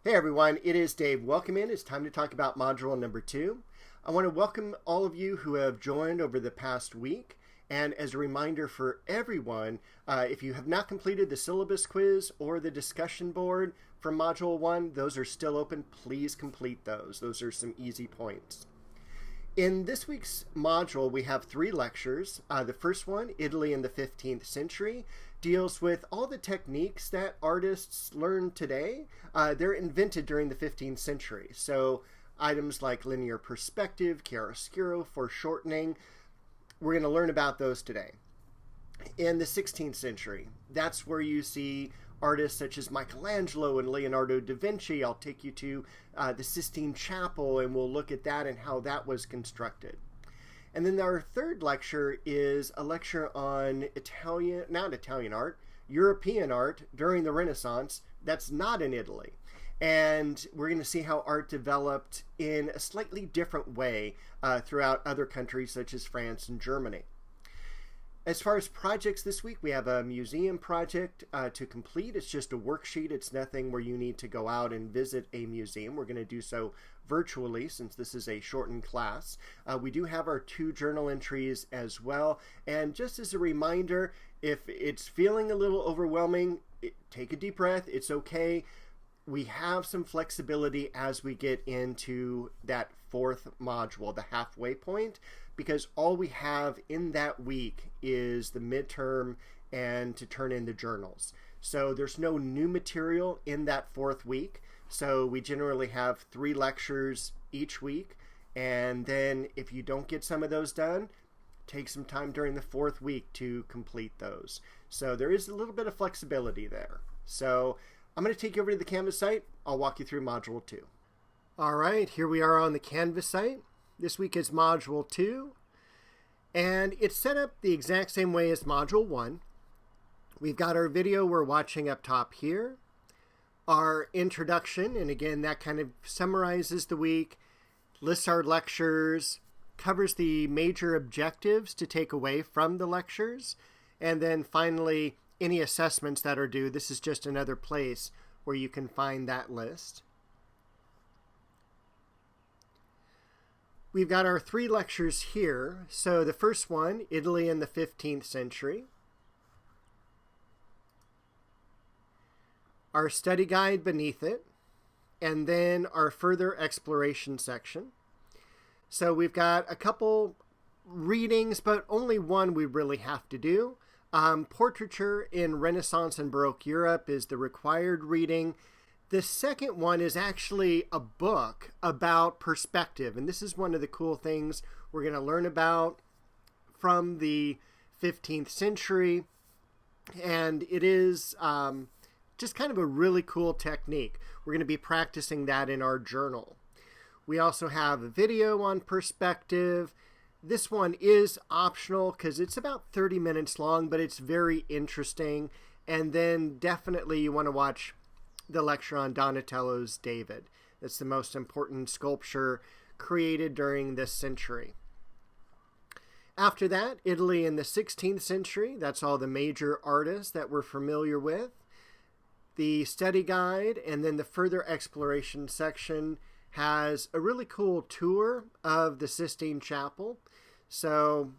Hey everyone, it is Dave. Welcome in. It's time to talk about module number 2. I want to welcome all of you who have joined over the past week. And as a reminder for everyone, if you have not completed the syllabus quiz or the discussion board from module 1, those are still open. Please complete those. Those are some easy points. In this week's module, we have 3 lectures. The first one, Italy in the 15th century, deals with all the techniques that artists learn today. They're invented during the 15th century. So items like linear perspective, chiaroscuro, foreshortening, we're going to learn about those today. In the 16th century, that's where you see artists such as Michelangelo and Leonardo da Vinci. I'll take you to the Sistine Chapel, and we'll look at that and how that was constructed. And then our third lecture is a lecture on European art during the Renaissance that's not in Italy. And we're going to see how art developed in a slightly different way throughout other countries such as France and Germany. As far as projects this week, we have a museum project to complete. It's just a worksheet. It's nothing where you need to go out and visit a museum. We're going to do so virtually since this is a shortened class. We do have our 2 journal entries as well. And just as a reminder, if it's feeling a little overwhelming, take a deep breath. It's okay. We have some flexibility as we get into that 4th module, the halfway point, because all we have in that week is the midterm and to turn in the journals. So there's no new material in that 4th week. So we generally have 3 lectures each week. And then if you don't get some of those done, take some time during the 4th week to complete those. So there is a little bit of flexibility there. So I'm going to take you over to the Canvas site. I'll walk you through Module 2. All right, here we are on the Canvas site. This week is Module 2, and it's set up the exact same way as Module 1. We've got our video we're watching up top here, our introduction, and again, that kind of summarizes the week, lists our lectures, covers the major objectives to take away from the lectures, and then finally, any assessments that are due. This is just another place where you can find that list. We've got our 3 lectures here. So the first one, Italy in the 15th century. Our study guide beneath it. And then our further exploration section. So we've got a couple readings, but only one we really have to do. Portraiture in Renaissance and Baroque Europe is the required reading. The second one is actually a book about perspective, and this is one of the cool things we're going to learn about from the 15th century, and it is just kind of a really cool technique. We're going to be practicing that in our journal. We also have a video on perspective. This one is optional because it's about 30 minutes long, but it's very interesting. And then definitely you want to watch the lecture on Donatello's David. That's the most important sculpture created during this century. After that, Italy in the 16th century. That's all the major artists that we're familiar with. The study guide and then the further exploration section has a really cool tour of the Sistine Chapel. So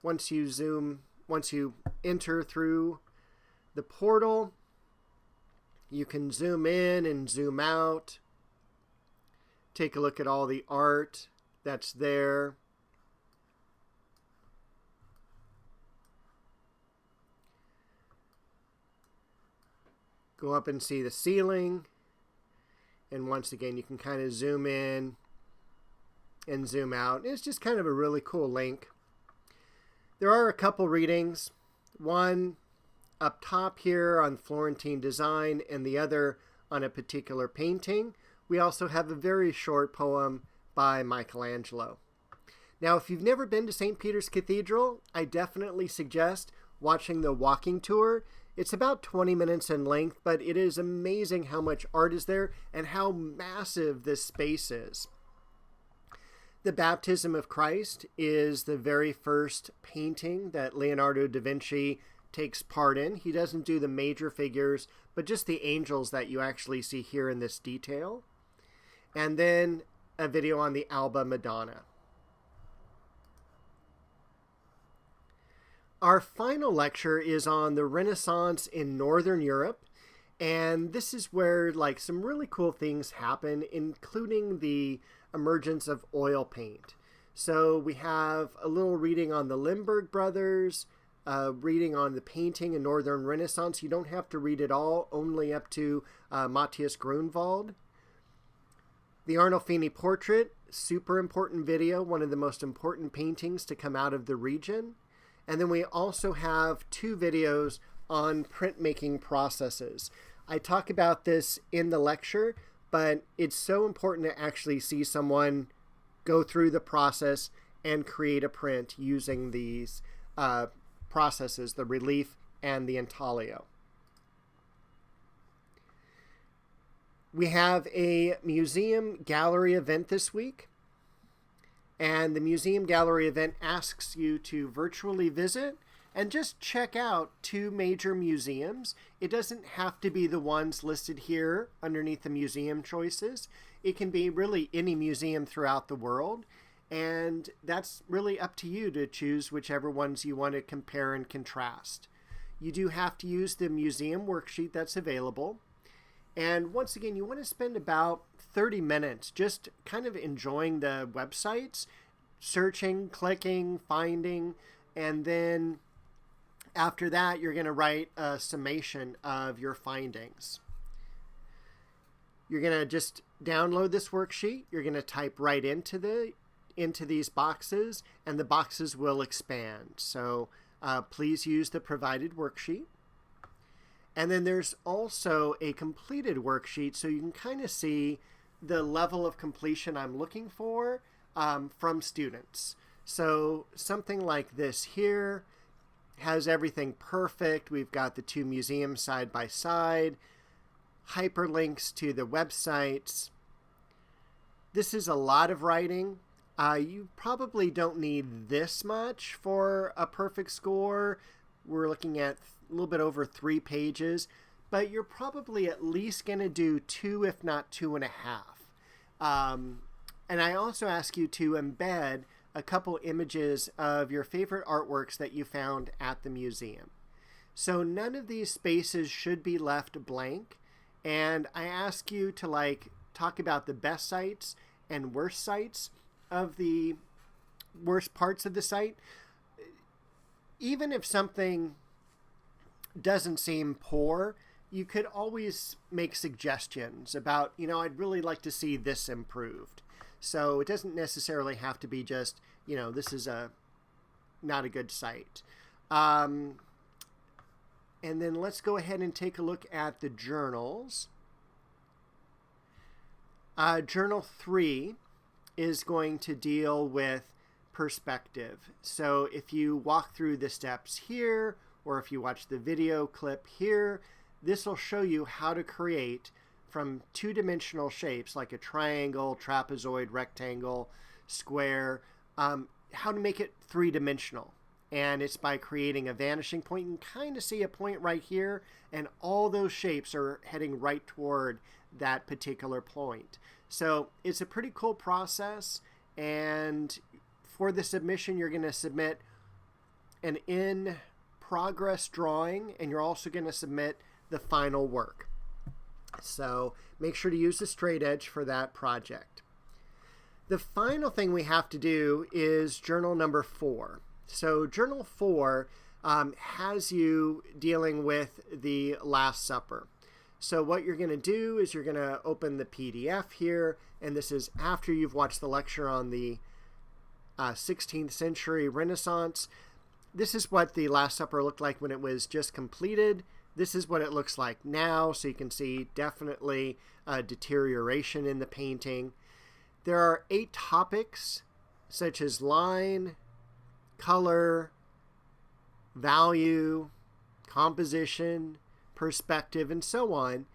once you enter through the portal, you can zoom in and zoom out, take a look at all the art that's there. Go up and see the ceiling. And once again, you can kind of zoom in and zoom out. It's just kind of a really cool link. There are a couple readings. One up top here on Florentine design and the other on a particular painting. We also have a very short poem by Michelangelo. Now, if you've never been to St. Peter's Cathedral, I definitely suggest watching the walking tour. It's about 20 minutes in length, but it is amazing how much art is there and how massive this space is. The Baptism of Christ is the very first painting that Leonardo da Vinci takes part in. He doesn't do the major figures, but just the angels that you actually see here in this detail. And then a video on the Alba Madonna. Our final lecture is on the Renaissance in Northern Europe, and this is where like some really cool things happen, including the emergence of oil paint. So we have a little reading on the Limburg brothers, reading on the painting in Northern Renaissance. You don't have to read it all, only up to Matthias Grunwald. The Arnolfini portrait, super important video, one of the most important paintings to come out of the region. And then we also have 2 videos on printmaking processes. I talk about this in the lecture, but it's so important to actually see someone go through the process and create a print using these processes, the relief and the intaglio. We have a museum gallery event this week. And the museum gallery event asks you to virtually visit and just check out 2 major museums. It doesn't have to be the ones listed here underneath the museum choices. It can be really any museum throughout the world. And that's really up to you to choose whichever ones you want to compare and contrast. You do have to use the museum worksheet that's available. And once again, you want to spend about 30 minutes just kind of enjoying the websites, searching, clicking, finding, and then after that, you're going to write a summation of your findings. You're going to just download this worksheet. You're going to type right into these boxes, and the boxes will expand. So please use the provided worksheet. And then there's also a completed worksheet, so you can kind of see the level of completion I'm looking for from students. So something like this here has everything perfect. We've got the 2 museums side by side, hyperlinks to the websites. This is a lot of writing. You probably don't need this much for a perfect score. We're looking at a little bit over 3 pages, but you're probably at least going to do 2, if not 2.5. And I also ask you to embed a couple images of your favorite artworks that you found at the museum. So none of these spaces should be left blank. And I ask you to talk about the best sites and worst sites of the worst parts of the site. Even if something doesn't seem poor, you could always make suggestions about, I'd really like to see this improved. So it doesn't necessarily have to be just, this is not a good site. And then let's go ahead and take a look at the journals. Journal 3 is going to deal with perspective. So if you walk through the steps here, or if you watch the video clip here, this will show you how to create from 2-dimensional shapes like a triangle, trapezoid, rectangle, square, how to make it 3-dimensional. And it's by creating a vanishing point. You can kind of see a point right here, and all those shapes are heading right toward that particular point. So it's a pretty cool process, and for the submission, you're going to submit an in-progress drawing, and you're also going to submit the final work. So make sure to use the straight edge for that project. The final thing we have to do is journal number 4. So journal 4 has you dealing with the Last Supper. So what you're going to do is you're going to open the PDF here, and this is after you've watched the lecture on the 16th century Renaissance. This is what the Last Supper looked like when it was just completed. This is what it looks like now, so you can see definitely deterioration in the painting. There are 8 topics, such as line, color, value, composition, perspective, and so on.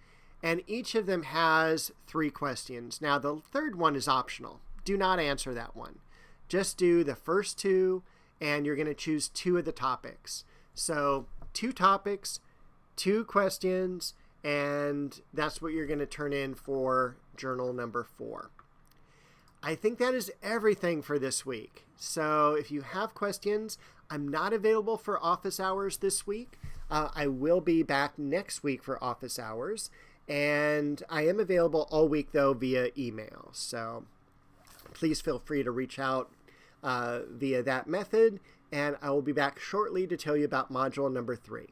And each of them has 3 questions. Now, the third one is optional. Do not answer that one. Just do the first 2, and you're going to choose 2 of the topics. So 2 topics, 2 questions, and that's what you're going to turn in for journal number 4. I think that is everything for this week. So if you have questions, I'm not available for office hours this week. I will be back next week for office hours, and I am available all week, though, via email. So please feel free to reach out via that method, and I will be back shortly to tell you about module number 3.